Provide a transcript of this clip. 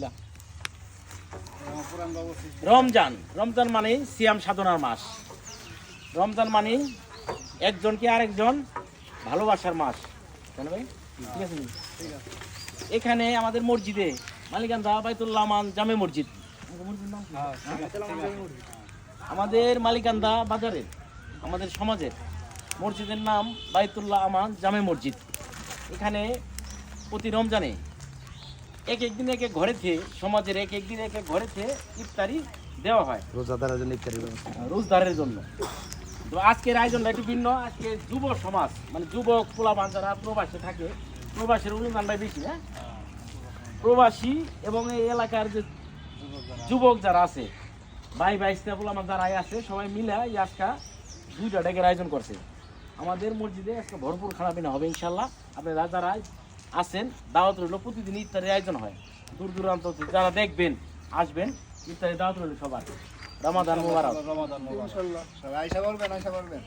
আলহামদুলিল্লাহ। রমজান, রমজান মানে সিয়াম সাধনার মাস। রমজান মানে একজনকে আরেকজন ভালোবাসার মাস, তাই না ভাই? ঠিক আছে। এখানে আমাদের মসজিদে মালিকান্দা বাইতুল্লাহ আমান জামে মসজিদ, আমাদের মালিকান্দা বাজারের আমাদের সমাজের মসজিদের নাম বাইতুল্লাহ আমান জামে মসজিদ। এখানে প্রতি রমজানে এক একদিন এক এক ঘরেতে, সমাজের এক একদিন এক এক ঘরেতে ইফতারি দেওয়া হয় রোজাদারের জন্য ইফতারি, রোজদারের জন্য। তো আজকের আয়োজনটা একটু ভিন্ন। আজকে যুব সমাজ মানে যুবক পোলাপান যারা প্রবাসে থাকে, প্রবাসের অনুদানটাই বেশি। হ্যাঁ, প্রবাসী এবং এই এলাকার যে যুবক যারা আছে, ভাই ভাইস্তা পোলাপান যারা আছে, সবাই মিলে এই আজকা 2টা ডেকের আয়োজন করছে। আমাদের মসজিদে আজকে ভরপুর খানা পিনা হবে ইনশাল্লাহ। আপনারা যারা আছেন দাওয়াত রইল, প্রতিদিন ইফতারের আয়োজন হয়। দূর দূরান্ত থেকে যারা দেখবেন আসবেন, ইফতারের দাওয়াত রইল সবার। রমাদান মুবারক। ইনশাআল্লাহ সবাই আইসা বলবেন।